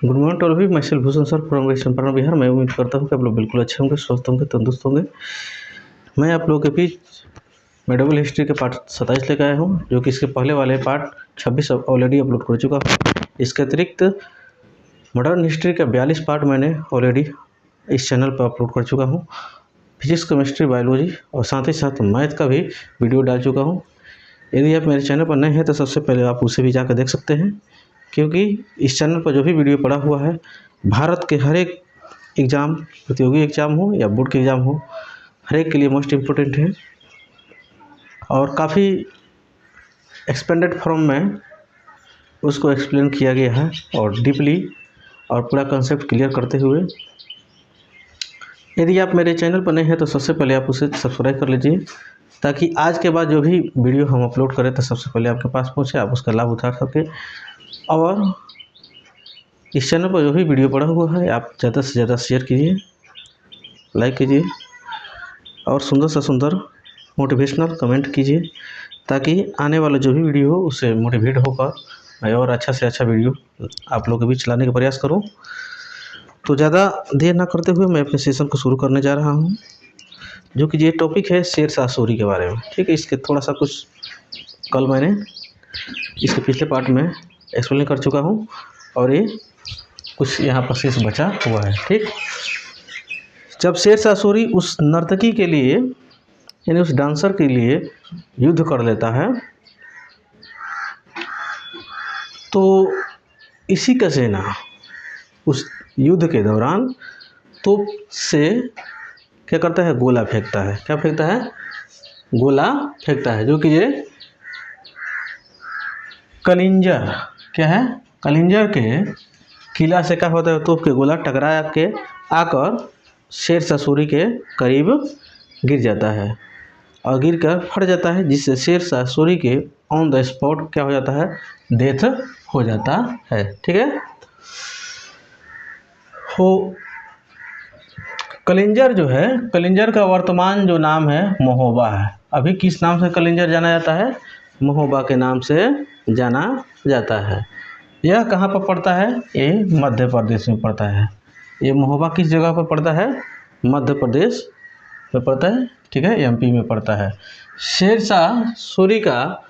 Good morning to all of you. मैं Shilbhushan sir from west Champaran Bihar. मैं उम्मीद करता हूँ कि आप लोग बिल्कुल अच्छे होंगे, स्वस्थ होंगे, तंदुरुस्त होंगे। मैं आप लोगों के बीच मेडिवल हिस्ट्री के पार्ट 27 लेकर आया हूँ, जो कि इसके पहले वाले पार्ट 26 ऑलरेडी अपलोड कर चुका हूँ। इसके अतिरिक्त मॉडर्न हिस्ट्री का 42 पार्ट मैंने ऑलरेडी इस चैनल पर अपलोड कर चुका हूँ। फिजिक्स, केमिस्ट्री, बायोलॉजी और साथ ही साथ मैथ का भी वीडियो डाल चुका हूँ। यदि आप मेरे चैनल पर नए हैं तो सबसे पहले आप उसे भी जाकर देख सकते हैं, क्योंकि इस चैनल पर जो भी वीडियो पड़ा हुआ है भारत के हर एक एग्ज़ाम, प्रतियोगी एग्ज़ाम हो या बोर्ड के एग्ज़ाम हो, हर एक के लिए मोस्ट इम्पोर्टेंट है और काफ़ी एक्सपेंडेड फॉर्म में उसको एक्सप्लेन किया गया है और डीपली और पूरा कंसेप्ट क्लियर करते हुए। यदि आप मेरे चैनल पर नए हैं तो सबसे पहले आप उसे सब्सक्राइब कर लीजिए, ताकि आज के बाद जो भी वीडियो हम अपलोड करें तो सबसे पहले आपके पास पहुंचे, आप उसका लाभ उठा सकें। और इस चैनल पर जो भी वीडियो पड़ा हुआ है आप ज़्यादा से ज़्यादा शेयर कीजिए, लाइक कीजिए और सुंदर से सुंदर मोटिवेशनल कमेंट कीजिए, ताकि आने वाला जो भी वीडियो हो उससे मोटिवेट होकर मैं और अच्छा से अच्छा वीडियो आप लोगों के बीच लाने का प्रयास करूं। तो ज़्यादा देर ना करते हुए मैं अपने सेशन को शुरू करने जा रहा हूं, जो कि ये टॉपिक है शेरशाह सूरी के बारे में। ठीक है, इसके थोड़ा सा कुछ कल मैंने इसके पिछले पार्ट में एक्सप्लेन कर चुका हूं और ये कुछ यहाँ पर शेष बचा हुआ है। ठीक, जब शेरशाह सूरी उस नर्तकी के लिए यानी उस डांसर के लिए युद्ध कर लेता है तो इसी का सेना उस युद्ध के दौरान तोप से क्या करता है, गोला फेंकता है। क्या फेंकता है? गोला फेंकता है, जो कि ये कलिंजर क्या है, कलिंजर के किला से क्या होता है, तोप के गोला टकरा के आकर शेरशाह सूरी के करीब गिर जाता है और गिर कर फट जाता है, जिससे शेरशाह सूरी के ऑन द स्पॉट क्या हो जाता है, डेथ हो जाता है। ठीक है, हो कलिंजर जो है, कलिंजर का वर्तमान जो नाम है महोबा है। अभी किस नाम से कलिंजर जाना जाता है? महोबा के नाम से जाना जाता है। यह कहाँ पर पड़ता है? ये मध्य प्रदेश में पड़ता है। ये महोबा किस जगह पर पड़ता है? मध्य प्रदेश में पड़ता है। ठीक है, एमपी में पड़ता है। शेरशाह सूरी का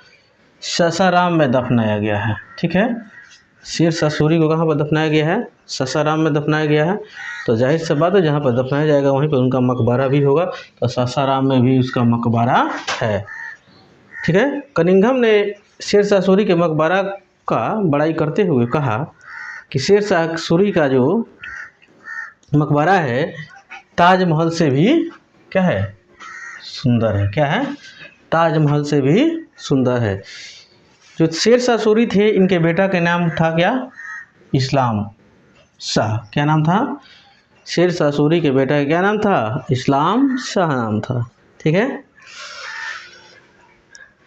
सासाराम में दफनाया गया है। ठीक है, शेरशाह सूरी को कहाँ पर दफनाया गया है? सासाराम में दफनाया गया है। तो जाहिर सी बात है, जहाँ पर दफनाया जाएगा वहीं पर उनका मकबरा भी होगा, तो सासाराम में भी उसका मकबरा है। ठीक है, कनिंघम ने शेरशाह सूरी के मकबरा का बड़ाई करते हुए कहा कि शेरशाह सूरी का जो मकबरा है ताजमहल से भी क्या है, सुंदर है। क्या है? ताजमहल से भी सुंदर है। जो शेरशाह सूरी थे, इनके बेटा के नाम था क्या? इस्लाम शाह। क्या नाम था? शेरशाह सूरी के बेटा का क्या नाम था? इस्लाम शाह नाम था। ठीक है,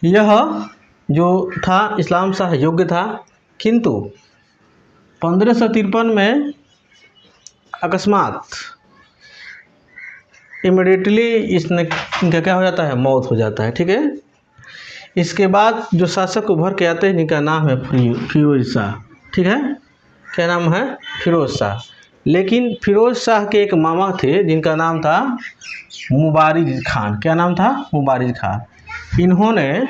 यह जो था इस्लाम शाह योग्य था, किंतु 1553 में अकस्मात इमिडिएटली इनका क्या हो जाता है, मौत हो जाता है। ठीक है, इसके बाद जो शासक उभर के आते हैं, इनका नाम है फिरोज शाह। ठीक है, क्या नाम है? फिरोज शाह। लेकिन फिरोज शाह के एक मामा थे जिनका नाम था मुबारिज खान। क्या नाम था? मुबारिज खान। इन्होंने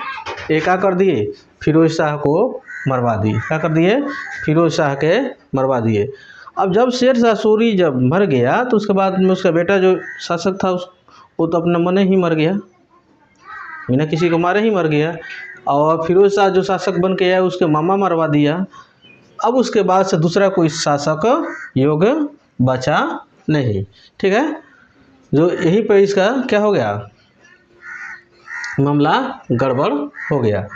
क्या कर दिए, फिरोज शाह को मरवा दिए। क्या कर दिए? फिरोज शाह के मरवा दिए। अब जब शेरशाह सूरी जब मर गया तो उसके बाद में उसका बेटा जो शासक था वो तो अपने मन ही मर गया, बिना किसी को मारे ही मर गया। और फिरोज शाह जो शासक बन के आया उसके मामा मरवा दिया। अब उसके बाद से दूसरा कोई शासक योग्य बचा नहीं। ठीक है, जो यही पर इसका क्या हो गया, मामला गड़बड़ हो गया।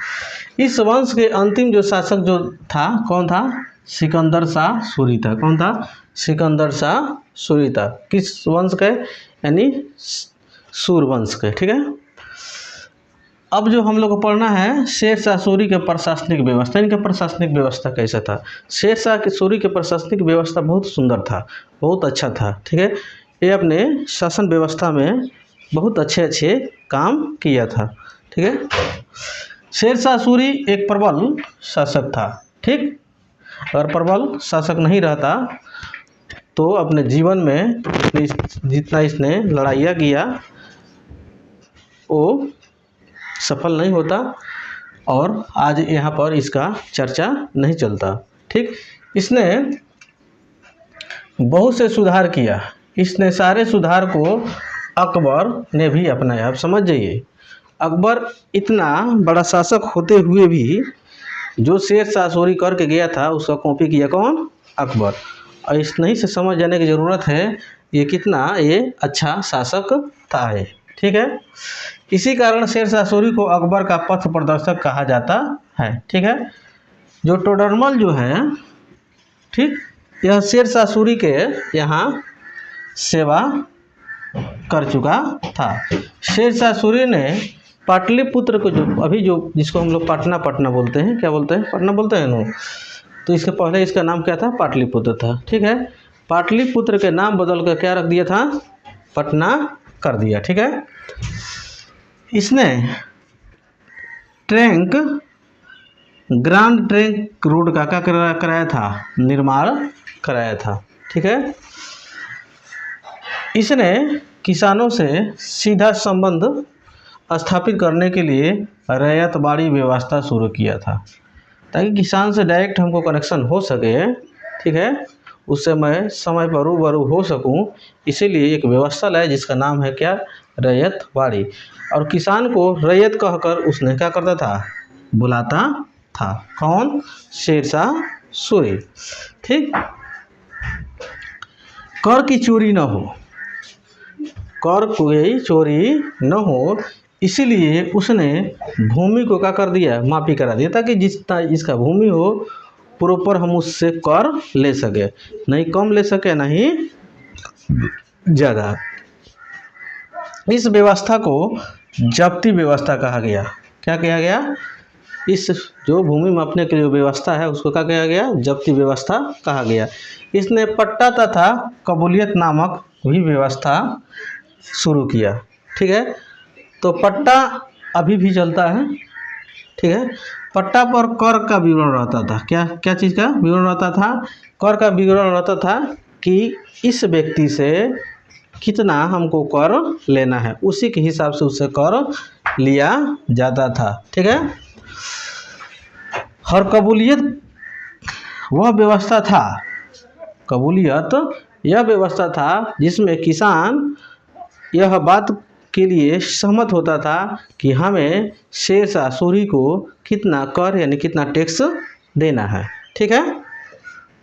इस वंश के अंतिम जो शासक जो था, कौन था? सिकंदर शाह सूरी था। कौन था? सिकंदर शाह सूरी था। किस वंश के? यानी सूर वंश के। ठीक है, अब जो हम लोग को पढ़ना है शेरशाह सूरी के प्रशासनिक व्यवस्था। इनका प्रशासनिक व्यवस्था कैसा था? शेरशाह सूरी के प्रशासनिक व्यवस्था बहुत सुंदर था, बहुत अच्छा था। ठीक है, ये अपने शासन व्यवस्था में बहुत अच्छे काम किया था। ठीक है, शेरशाह सूरी एक प्रबल शासक था। ठीक, अगर प्रबल शासक नहीं रहता तो अपने जीवन में जितना इसने लड़ाइयाँ किया वो सफल नहीं होता और आज यहाँ पर इसका चर्चा नहीं चलता। ठीक, इसने बहुत से सुधार किया, इसने सारे सुधार को अकबर ने भी अपनाया। आप समझ जाइए, अकबर इतना बड़ा शासक होते हुए भी जो शेर शाह सूरी करके गया था उसका कॉपी किया कौन? अकबर। और इस नहीं से समझ जाने की ज़रूरत है ये कितना ये अच्छा शासक था है। ठीक है, इसी कारण शेर शाह सूरी को अकबर का पथ प्रदर्शक कहा जाता है। ठीक है, जो टोडरमल जो है, ठीक, यह शेर शाह सूरी के यहाँ सेवा कर चुका था। शेर शाह सूरी ने पाटलिपुत्र को जो अभी जो जिसको हम लोग पटना बोलते हैं, क्या बोलते हैं? पटना बोलते हैं ना। तो इसके पहले इसका नाम क्या था? पाटलिपुत्र था। ठीक है, पाटलिपुत्र के नाम बदल कर क्या रख दिया था? पटना कर दिया। ठीक है, इसने ग्रांड ट्रंक रोड का क्या कराया था? निर्माण कराया था। ठीक है, इसने किसानों से सीधा संबंध स्थापित करने के लिए रैयतवाड़ी व्यवस्था शुरू किया था ताकि किसान से डायरेक्ट हमको कनेक्शन हो सके। ठीक है, उससे मैं समय पर रूबरू हो सकूं, इसीलिए एक व्यवस्था लाया जिसका नाम है क्या? रैयतवाड़ी। और किसान को रैयत कहकर उसने क्या करता था? बुलाता था। कौन? शेर शाह सूरी। ठीक, कर की चोरी न हो, कर कोई चोरी न हो, इसीलिए उसने भूमि को क्या कर दिया? मापी करा दिया ताकि जितना इसका भूमि हो प्रॉपर हम उससे कर ले सके, नहीं कम ले सके नहीं ज़्यादा। इस व्यवस्था को जब्ती व्यवस्था कहा गया। क्या कहा गया? इस जो भूमि मापने की जो व्यवस्था है उसको क्या कहा गया? जब्ती व्यवस्था कहा गया। इसने पट्टा तथा कबूलियत नामक भी व्यवस्था शुरू किया। ठीक है, तो पट्टा अभी भी चलता है। ठीक है, पट्टा पर कर का विवरण रहता था। क्या क्या चीज़ का विवरण रहता था? कर का विवरण रहता था कि इस व्यक्ति से कितना हमको कर लेना है, उसी के हिसाब से उससे कर लिया जाता था। ठीक है, और कबूलियत वह व्यवस्था था, कबूलियत यह व्यवस्था था जिसमें किसान यह बात के लिए सहमत होता था कि हमें शेर शाह सूरी को कितना कर यानी कितना टैक्स देना है। ठीक है,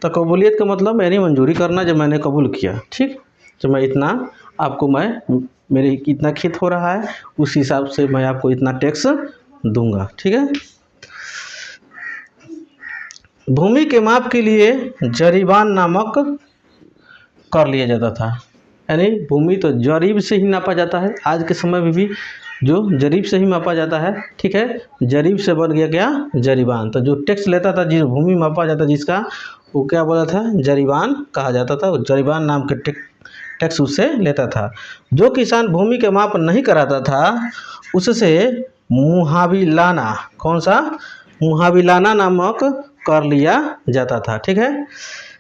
तो कबूलियत का मतलब मेरी मंजूरी करना, जब मैंने कबूल किया, ठीक, तो मैं इतना आपको मेरे इतना खेत हो रहा है उस हिसाब से मैं आपको इतना टैक्स दूंगा। ठीक है, भूमि के माप के लिए जरीबान नामक कर लिया जाता था, यानी भूमि तो जरीब से ही नापा जाता है। आज के समय में भी जो जरीब से ही मापा जाता है। ठीक है, जरीब से बन गया क्या? जरीबान। तो जो टैक्स लेता था, जिस भूमि मापा जाता जिसका, वो क्या बोला था? जरीबान कहा जाता था। जरीबान नाम के टैक्स उससे लेता था। जो किसान भूमि के माप नहीं कराता था उससे मुहाविलाना, कौन सा? मुहाविलाना नामक कर लिया जाता था। ठीक है,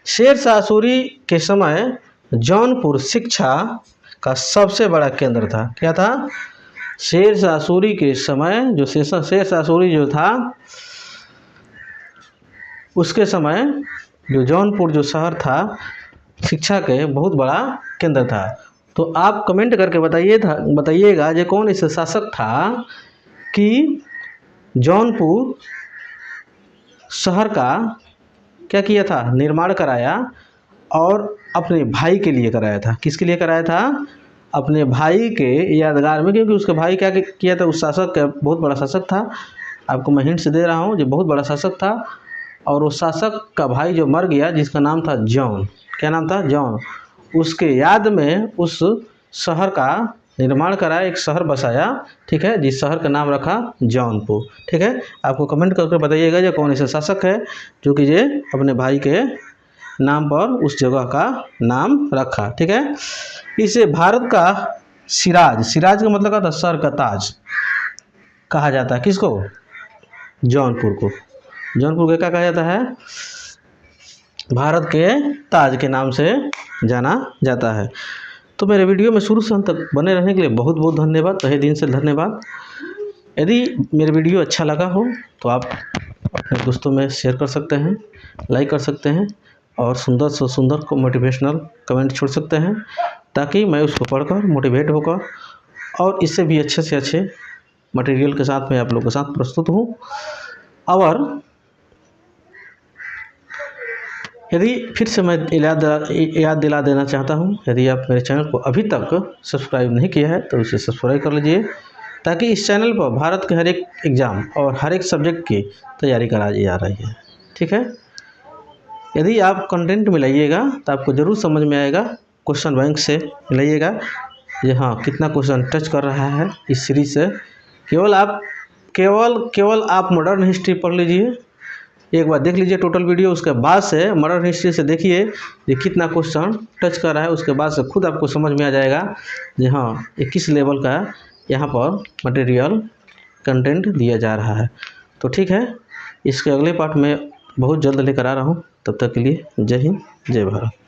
शेर शाह सूरी के समय जौनपुर शिक्षा का सबसे बड़ा केंद्र था। क्या था? शेर शाह सूरी के समय जो शेर शाह सूरी जो था उसके समय जो जौनपुर जो शहर था शिक्षा के बहुत बड़ा केंद्र था। तो आप कमेंट करके बताइएगा ये कौन ऐसा शासक था कि जौनपुर शहर का क्या किया था? निर्माण कराया और अपने भाई के लिए कराया था। किसके लिए कराया था? अपने भाई के यादगार में, क्योंकि उसका भाई क्या किया था? उस शासक का बहुत बड़ा शासक था। आपको मैं हिंट्स दे रहा हूँ, जो बहुत बड़ा शासक था और उस शासक का भाई जो मर गया जिसका नाम था जॉन, क्या नाम था? जॉन। उसके याद में उस शहर का निर्माण कराया, एक शहर बसाया। ठीक है, जिस शहर का नाम रखा जौनपुर। ठीक है, आपको कमेंट करके बताइएगा ये कौन ऐसा शासक है जो कि ये अपने भाई के नाम पर उस जगह का नाम रखा। ठीक है, इसे भारत का सिराज का मतलब क्या था? सर का ताज कहा जाता है। किसको? जौनपुर को। जौनपुर को क्या कहा जाता है? भारत के ताज के नाम से जाना जाता है। तो मेरे वीडियो में शुरू से अंत तक बने रहने के लिए बहुत बहुत धन्यवाद, तहे दिन से धन्यवाद। यदि मेरे वीडियो अच्छा लगा हो तो आप अपने दोस्तों में शेयर कर सकते हैं, लाइक कर सकते हैं और सुंदर से सुंदर को मोटिवेशनल कमेंट छोड़ सकते हैं, ताकि मैं उसको पढ़कर मोटिवेट होकर और इससे भी अच्छे से अच्छे मटेरियल के साथ मैं आप लोगों के साथ प्रस्तुत हूँ। और यदि फिर से मैं याद दिला देना चाहता हूँ, यदि आप मेरे चैनल को अभी तक सब्सक्राइब नहीं किया है तो इसे सब्सक्राइब कर लीजिए, ताकि इस चैनल पर भारत के हर एक एग्ज़ाम और हर एक सब्जेक्ट की तैयारी कराई जा रही है। ठीक है, यदि आप कंटेंट मिलाइएगा तो आपको ज़रूर समझ में आएगा। क्वेश्चन बैंक से मिलाइएगा ये, हाँ कितना क्वेश्चन टच कर रहा है इस सीरीज से। केवल आप मॉडर्न हिस्ट्री पढ़ लीजिए, एक बार देख लीजिए टोटल वीडियो, उसके बाद से मॉडर्न हिस्ट्री से देखिए ये कितना क्वेश्चन टच कर रहा है। उसके बाद से खुद आपको समझ में आ जाएगा कि हाँ ये किस लेवल का यहाँ पर मटेरियल कंटेंट दिया जा रहा है। तो ठीक है, इसके अगले पार्ट में बहुत जल्द लेकर आ रहा हूँ। तब तक के लिए जय हिंद, जय भारत।